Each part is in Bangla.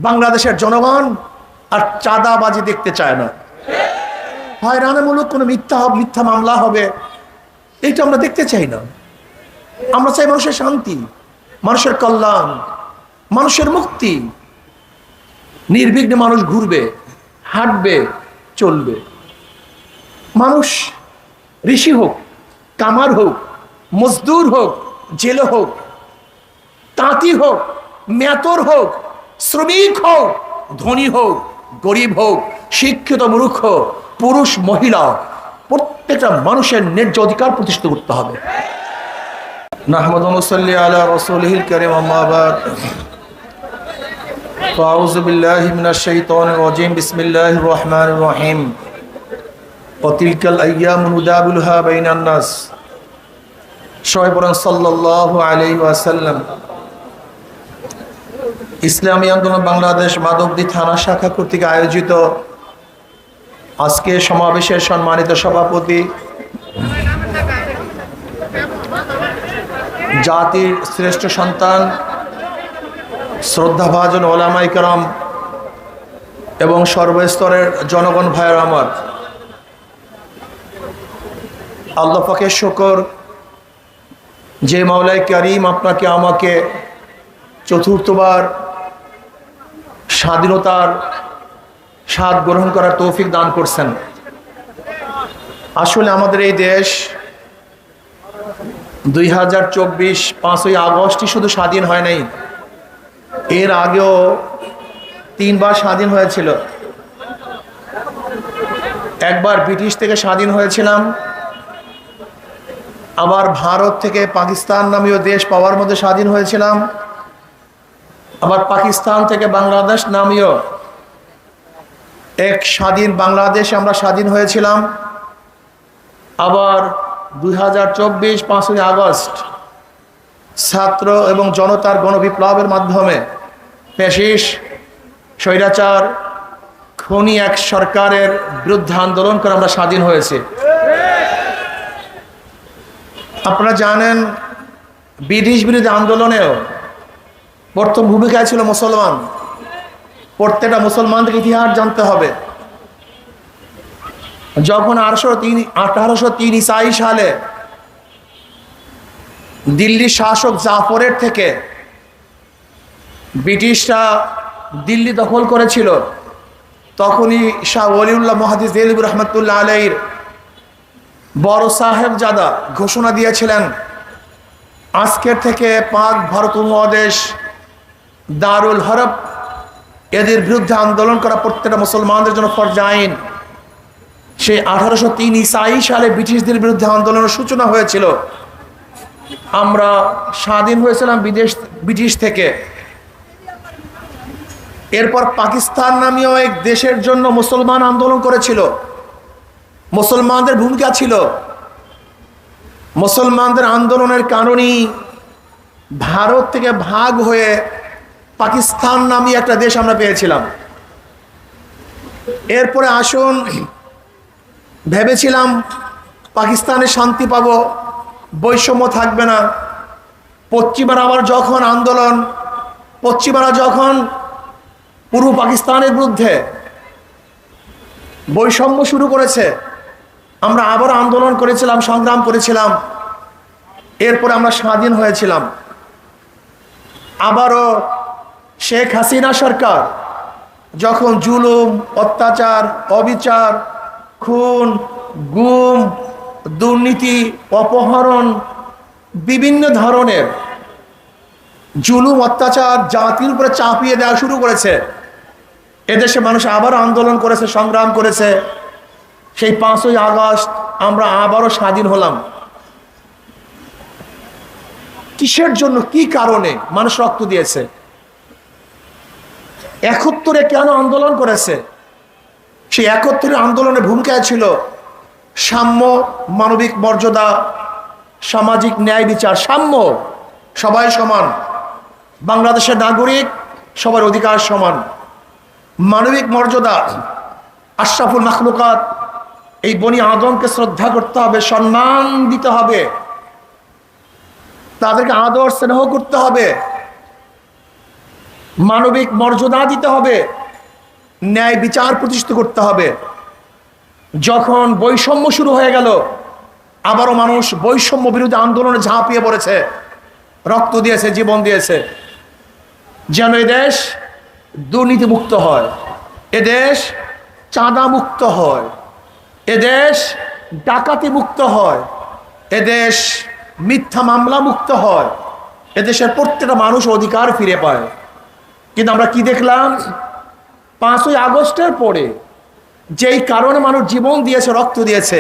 বাংলাদেশের জনগণ আর চাঁদাবাজি দেখতে চায় না। হয়রানিমূলক কোনো মিথ্যা মামলা হবে, এইটা আমরা দেখতে চাই না। আমরা চাই মানুষের শান্তি, মানুষের কল্যাণ, মানুষের মুক্তি। নির্বিঘ্নে মানুষ ঘুরবে, হাঁটবে, চলবে। মানুষ ঋষি হোক, কামার হোক, মজদুর হোক, জেলে হোক, তাঁতি হোক, মেতর হোক, শ্রমিক হোক, ধনী হোক, গরিব হোক, শিক্ষিত মূর্খ, পুরুষ মহিলা, প্রত্যেকটা মানুষের ন্যায্য অধিকার প্রতিষ্ঠিত করতে হবে। নাহমাদু ওয়া নুসাল্লি আলা রাসূলিহিল কারীম, আম্মা বাদ। ফাউযু বিল্লাহি মিনাশ শাইতানির রাজীম, বিসমিল্লাহির রহমানির রহিম। ওয়া তিলকাল আইয়ামু নুদাবিলুহা বাইনান নাস। সবাই বলেন সাল্লাল্লাহু আলাইহি ওয়াসাল্লাম। ইসলামী আন্দোলন বাংলাদেশ মাধবদী থানা শাখা কর্তৃক আয়োজিত আজকে সমাবেশের সম্মানিত সভাপতি, জাতির শ্রেষ্ঠ সন্তান, শ্রদ্ধাভাজন ওলামায়ে কেরাম এবং সর্বস্তরের জনগণ ভাইয়ের আমার, আল্লাহ পাকের শুকর যে মাওলায়ে কারীম আপনাকে আমাকে চতুর্থবার স্বাধীনতার স্বাদ গ্রহণ করার তৌফিক দান করছেন। আসলে আমাদের এই দেশ 2024 5ই আগস্টই শুধু স্বাধীন হয় নাই, এর আগেও 3 বার স্বাধীন হয়েছিল। একবার ব্রিটিশ থেকে স্বাধীন হয়েছিলাম, আবার ভারত থেকে পাকিস্তান নামীয় দেশ পাওয়ার মধ্যে স্বাধীন হয়েছিলাম, আবার পাকিস্তান থেকে বাংলাদেশ নামীয় এক স্বাধীন বাংলাদেশ আমরা স্বাধীন হয়েছিলাম। আবার 2024 5ই আগস্ট ছাত্র এবং জনতার গণবিপ্লবের মাধ্যমে ফ্যাসিস্ট স্বৈরাচার খুনি এক সরকারের বিরুদ্ধে আন্দোলন করে আমরা স্বাধীন হয়েছে। আপনারা জানেন, ব্রিটিশ বিরোধী আন্দোলনেও প্রথম ভূমিকায় ছিল মুসলমান। প্রত্যেকটা মুসলমানদের ইতিহাস জানতে হবে। যখন 1803 ঈসাই সালে দিল্লির শাসক জাফরের থেকে ব্রিটিশরা দিল্লি দখল করেছিল, তখনই শাহ ওলিউল্লাহ মুহাদ্দিস দেহলভী রহমাতুল্লাহ আলাইহির বড় সাহেবজাদা ঘোষণা দিয়েছিলেন, আজকের থেকে পাক ভারত উপমহাদেশ দারুল হরব, এদের বিরুদ্ধে আন্দোলন করা প্রত্যেকটা মুসলমানদের জন্য ফরজ আইন। সেই 1803 ঈসাই সালে ব্রিটিশদের বিরুদ্ধে আন্দোলনের সূচনা হয়েছিল। আমরা স্বাধীন হয়েছিলাম ব্রিটিশ থেকে। এরপর পাকিস্তান নামীয় এক দেশের জন্য মুসলমান আন্দোলন করেছিল। মুসলমানদের ভূমিকা ছিল। মুসলমানদের আন্দোলনের কারণেই ভারত থেকে ভাগ হয়ে পাকিস্তান নামী একটা দেশ আমরা পেয়েছিলাম। এরপরে আসুন, ভেবেছিলাম পাকিস্তানে শান্তি পাবো, বৈষম্য থাকবে না। পশ্চিমারা আবার যখন পশ্চিমারা যখন পূর্ব পাকিস্তানের বিরুদ্ধে বৈষম্য শুরু করেছে, আমরা আবার আন্দোলন করেছিলাম, সংগ্রাম করেছিলাম। এরপরে আমরা স্বাধীন হয়েছিলাম। আবারও শেখ হাসিনা সরকার যখন জুলুম, অত্যাচার, অবিচার, খুন, গুম, দুর্নীতি, অপহরণ, বিভিন্ন ধরনের জুলুম অত্যাচার জাতির উপরে চাপিয়ে দেওয়া শুরু করেছে, এদেশে মানুষ আবার আন্দোলন করেছে, সংগ্রাম করেছে। সেই 5ই আগস্ট আমরা আবারও স্বাধীন হলাম। কিসের জন্য, কি কারণে মানুষ রক্ত দিয়েছে? 71-এ কেন আন্দোলন করেছে? সেই 71-এর আন্দোলনের ভূমিকায় ছিল সাম্য, মানবিক মর্যাদা, সামাজিক ন্যায় বিচার, সাম্য, সবাই সমান, বাংলাদেশের নাগরিক সবার অধিকার সমান, মানবিক মর্যাদা, আশরাফুল মাখলুকাত এই বনি আদমকে শ্রদ্ধা করতে হবে, সম্মান দিতে হবে, তাদেরকে আদর স্নেহ করতে হবে। মানবিক মর্যাদা দিতে হবে, ন্যায় বিচার প্রতিষ্ঠিত করতে হবে। যখন বৈষম্য শুরু হয়ে গেল, আবারও মানুষ বৈষম্য বিরোধী আন্দোলনে ঝাঁপিয়ে পড়েছে, রক্ত দিয়েছে, জীবন দিয়েছে, যেন এদেশ দুর্নীতি মুক্ত হয়, এদেশ চাঁদা মুক্ত হয়, এদেশ ডাকাতি মুক্ত হয়, এদেশ মিথ্যা মামলা মুক্ত হয়, এদেশের প্রত্যেকটা মানুষ অধিকার ফিরে পায়। কিন্তু আমরা কি দেখলাম? 5ই আগস্টের পরে যেই কারণে মানুষ জীবন দিয়েছে, রক্ত দিয়েছে,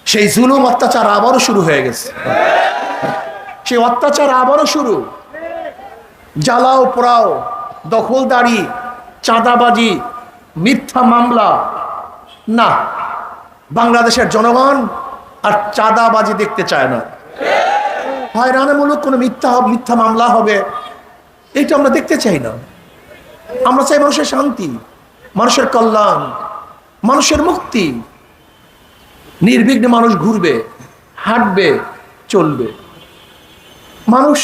সেই জুলুম অত্যাচার আবারও শুরু হয়ে গেছে। সেই অত্যাচার আবারও শুরু। জ্বালাও পোড়াও, দখলদারি, চাঁদাবাজি, মিথ্যা মামলা। না, বাংলাদেশের জনগণ আর চাঁদাবাজি দেখতে চায় না। হয়রানিমূলক কোনো মিথ্যা মামলা হবে, এটা আমরা দেখতে চাই না। আমরা চাই মানুষের শান্তি, মানুষের কল্যাণ, মানুষের মুক্তি। নির্বিঘ্নে মানুষ ঘুরবে, হাঁটবে, চলবে। মানুষ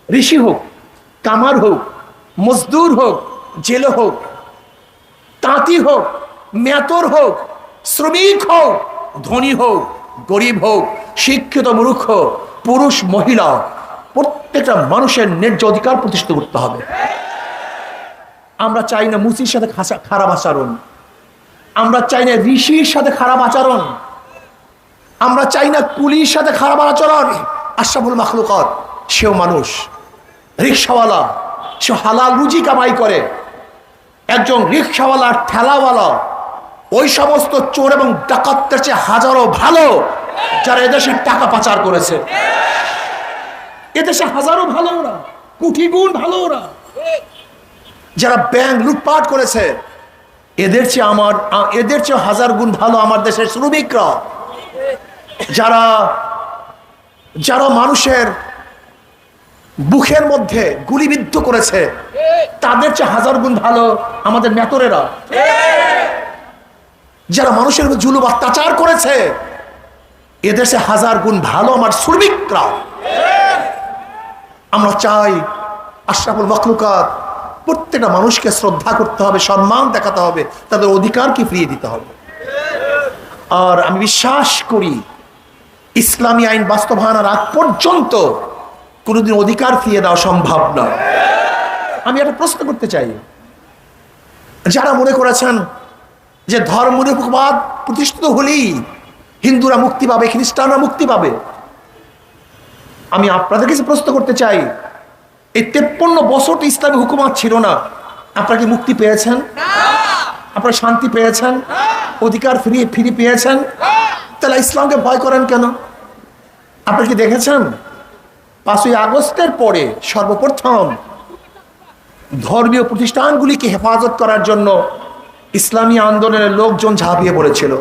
ঋষি হোক, কামার হোক, মজদুর হোক, জেলে হোক, তাঁতি হোক, মেতর হোক, শ্রমিক হোক, ধনী হোক, গরিব হোক, শিক্ষিত মূর্খ, পুরুষ মহিলা, প্রত্যেকটা মানুষের ন্যায্য অধিকার প্রতিষ্ঠিত করতে হবে। আমরা চাই না মুসির সাথে খারাপ আচরণ, আমরা চাই না ঋষির সাথে খারাপ আচরণ, আমরা চাই না কুলির সাথে খারাপ আচরণ। আশরাফুল মাখলুকাত সেও মানুষ, রিক্সাওয়ালা, সে হালাল রুজি কামাই করে। একজন রিক্সাওয়ালার ঠেলাওয়ালা ওই সমস্ত চোর এবং ডাকাতদের চেয়ে হাজারো ভালো যারা এদেশে টাকা পাচার করেছে। এদেশে হাজারো ভালো ওরা, কোটি গুণ ভালো ওরা। যারা ব্যাংক লুটপাট করেছে, এদের চেয়ে হাজার গুণ ভালো আমার দেশের শ্রমিকরা। যারা মানুষের বুকের মধ্যে গুলিবিদ্ধ করেছে, তাদের চেয়ে হাজার গুণ ভালো আমাদের মেতরেরা। যারা মানুষের জুলুম অত্যাচার করেছে, এদেশে হাজার গুণ ভালো আমার শ্রমিকরা। আমরা চাই আশরাফুল মাখলুকাত প্রত্যেকটা মানুষকে শ্রদ্ধা করতে হবে, সম্মান দেখাতে হবে, তাদের অধিকারকে ফিরিয়ে দিতে হবে। আর আমি বিশ্বাস করি ইসলামী আইন বাস্তবায়নের আগ পর্যন্ত কোনোদিন অধিকার ফিরিয়ে দেওয়া সম্ভব নয়। আমি একটা প্রশ্ন করতে চাই, যারা মনে করেছেন যে ধর্মনিরপেক্ষবাদ প্রতিষ্ঠিত হলেই হিন্দুরা মুক্তি পাবে, খ্রিস্টানরা মুক্তি পাবে, আমি আপনাদের কাছে প্রশ্ন করতে চাই, এই 53 বছর তো ইসলামী হুকুমত ছিল না, আপনারা কি মুক্তি পেয়েছেন? আপনারা শান্তি পেয়েছেন? অধিকার ফিরে পেয়েছেন? তাহলে ইসলামকে ভয় করেন কেন? আপনারা কি দেখেছেন 5ই আগস্টের পরে সর্বপ্রথম ধর্মীয় প্রতিষ্ঠানগুলিকে হেফাজত করার জন্য ইসলামী আন্দোলনের লোকজন ঝাঁপিয়ে পড়েছিল।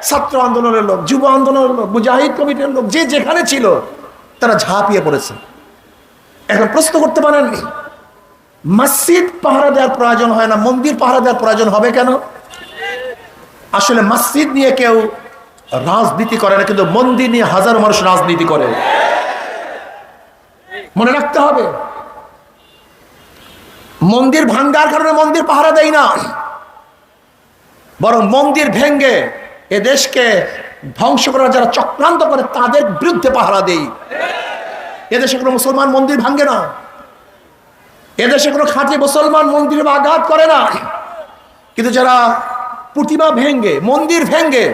ছাত্র আন্দোলনের লোক, যুব আন্দোলনের লোক, মুজাহিদ কমিটির লোক, যে যেখানে ছিল তারা ঝাঁপিয়ে পড়েছে। এখন প্রশ্ন করতে পারেন, মসজিদ পাহারা দেওয়ার প্রয়োজন হয় না, মন্দির পাহারা দেওয়ার প্রয়োজন হবে কেন? আসলে মসজিদ নিয়ে কেউ রাজনীতি করে না, কিন্তু মন্দির নিয়ে হাজারো মানুষ রাজনীতি করে। মনে রাখতে হবে, মন্দির ভাঙ্গার কারণে মন্দির পাহারা দেয় না, বরং মন্দির ভেঙ্গে এ দেশকে ধ্বংস করার যারা চক্রান্ত করে তাদের বিরুদ্ধে পাহারা দেই। এদেশে কোনো মুসলমান মন্দির ভাঙ্গে না, এদেশে কোনো খাঁটি মুসলমান মন্দিরে আঘাত করে না, কিন্তু যারা প্রতিমা ভেঙ্গে, মন্দির ভেঙ্গে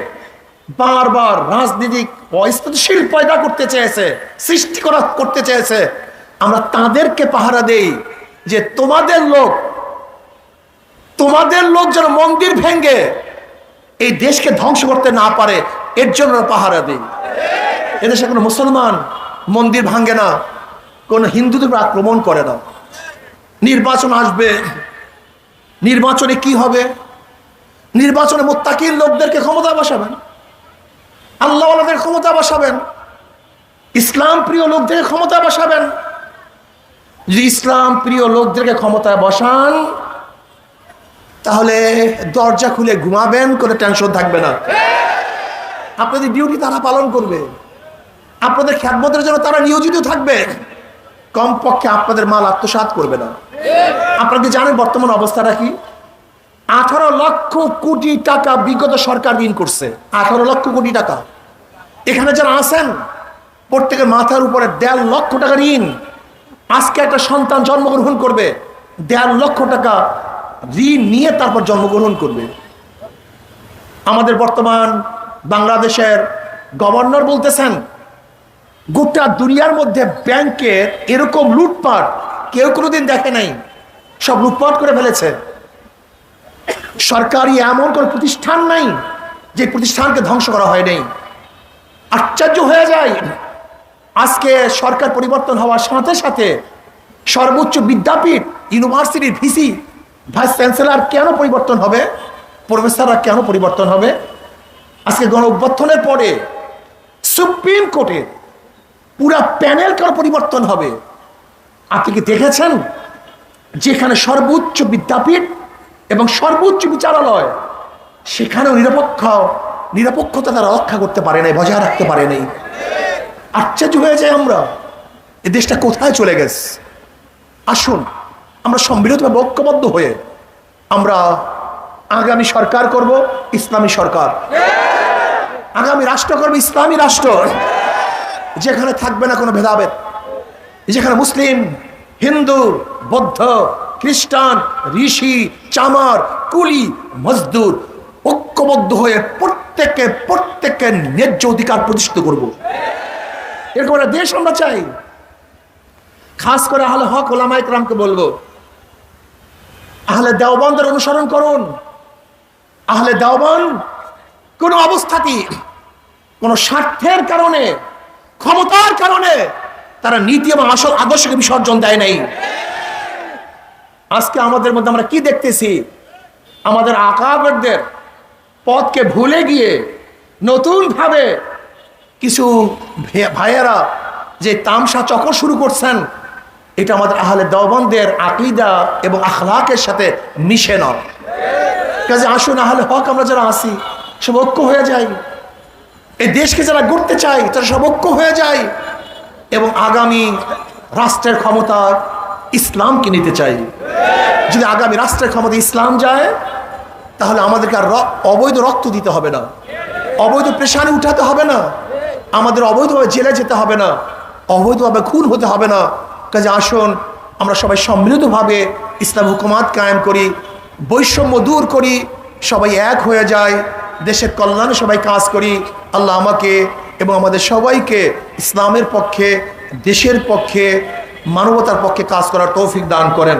বারবার রাজনীতিক অস্থিতিশীল পয়দা করতে চেয়েছে, সৃষ্টি করতে চেয়েছে, আমরা তাদেরকে পাহারা দেই যে তোমাদের লোক যেন মন্দির ভেঙ্গে এই দেশকে ধ্বংস করতে না পারে, এর জন্য পাহারা দেই। এদেশে কোনো মুসলমান মন্দির ভাঙ্গে না, কোন হিন্দুদের আক্রমণ করে না। নির্বাচন আসবে, নির্বাচনে কি হবে? নির্বাচনে মুত্তাকিন লোকদেরকে ক্ষমতা বসাবেন, আল্লাহওয়ালাদের ক্ষমতা বসাবেন, ইসলাম প্রিয় লোকদেরকে ক্ষমতা বসাবেন। যদি ইসলাম প্রিয় লোকদেরকে ক্ষমতায় বসান, তাহলে দরজা খুলে ঘুমাবেন, কোনো টেনশন থাকবে না। আপনাদের ডিউটি তারা পালন করবে, আপনাদের খেদমতের জন্য তারা নিয়োজিত থাকবে। কমপক্ষে আপনাদের মাল আত্মসাৎ করবে না। আপনারা কি জানেন বর্তমান অবস্থাটা কি? 18 লক্ষ কোটি টাকা বিগত সরকার ঋণ করছে। 18 লক্ষ কোটি টাকা। এখানে যারা আছেন প্রত্যেকের মাথার উপরে 1.5 লক্ষ টাকা ঋণ। আজকে একটা সন্তান জন্মগ্রহণ করবে, 1.5 লক্ষ টাকা ঋণ নিয়ে তারপর জন্মগ্রহণ করবে। আমাদের বর্তমান বাংলাদেশের গভর্নর বলতেছেন গোটা দুনিয়ার মধ্যে ব্যাংকের এরকম লুটপাট কেউ কোনোদিন দেখে নাই, সব লুটপাট করে ফেলেছে। সরকারি এমন কোন প্রতিষ্ঠান নাই যে প্রতিষ্ঠানকে ধ্বংস করা হয় নাই। আশ্চর্য হয়ে যায়, আজকে সরকার পরিবর্তন হওয়ার সাথে সাথে সর্বোচ্চ বিদ্যাপীঠ ইউনিভার্সিটির ভিসি ভাইস চ্যান্সেলর কেন পরিবর্তন হবে, প্রফেসররা কেন পরিবর্তন হবে? আজকে গণ অভ্যুত্থানের পরে সুপ্রিম কোর্টের পুরা প্যানেল কেন পরিবর্তন হবে? আপনি কি দেখেছেন যেখানে সর্বোচ্চ বিদ্যাপীঠ এবং সর্বোচ্চ বিচারালয়, সেখানেও নিরপেক্ষতা তারা রক্ষা করতে পারে নাই, বজায় রাখতে পারে নাই। আশ্চর্য হয়ে যায় আমরা, এই দেশটা কোথায় চলে গেছে। আসুন আমরা সম্মিলিতভাবে ঐক্যবদ্ধ হয়ে আমরা আগামী সরকার করব ইসলামী সরকার, আগামী রাষ্ট্র করব ইসলামী রাষ্ট্র, যেখানে থাকবে না কোনো ভেদাভেদ, যেখানে মুসলিম, হিন্দু, বৌদ্ধ, খ্রিস্টান, ঋষি, চামার, কুলি, মজদুর ঐক্যবদ্ধ হয়ে প্রত্যেকের ন্যায্য অধিকার প্রতিষ্ঠিত করব। এরকম একটা দেশ আমরা চাই। খাস করে আহলে হক ওলামায়ে কেরামকে বলবো, আহলে দেওবন্দের অনুসরণ করুন। আহলে দেওবন্দ কোন অবস্থাতেই কোন স্বার্থের কারণে, ক্ষমতার কারণে তারা নীতি এবং আসল আদর্শকে বিসর্জন দেয় নাই। আজকে আমাদের মধ্যে আমরা কি দেখতেছি? আমাদের আকাবেরদের পথকে ভুলে গিয়ে নতুন ভাবে কিছু ভাইয়েরা যে তামসা চক্র শুরু করছেন, এটা আমাদের আহলে দেওবন্দের আকীদা এবং আখলাকের সাথে মিশে না। কাজে আসুন আহলে হক আমরা যারা আছি সব ঐক্য হয়ে যায়, এই দেশকে যারা গড়তে চাই তারা সব ঐক্য হয়ে যায় এবং আগামী রাষ্ট্রের ক্ষমতা ইসলামকে নিতে চাই। যদি আগামী রাষ্ট্রের ক্ষমতা ইসলাম যায়, তাহলে আমাদেরকে আর অবৈধ রক্ত দিতে হবে না, অবৈধ পেশানি উঠাতে হবে না, আমাদের অবৈধভাবে জেলে যেতে হবে না, অবৈধভাবে খুন হতে হবে না। কাজে আসুন আমরা সবাই সম্মিলিতভাবে ইসলাম হুকুমাত কায়েম করি, বৈষম্য দূর করি, সবাই এক হয়ে যায়, দেশের কল্যাণে সবাই কাজ করি। আল্লাহ আমাকে এবং আমাদের সবাইকে ইসলামের পক্ষে, দেশের পক্ষে, মানবতার পক্ষে কাজ করার তৌফিক দান করেন।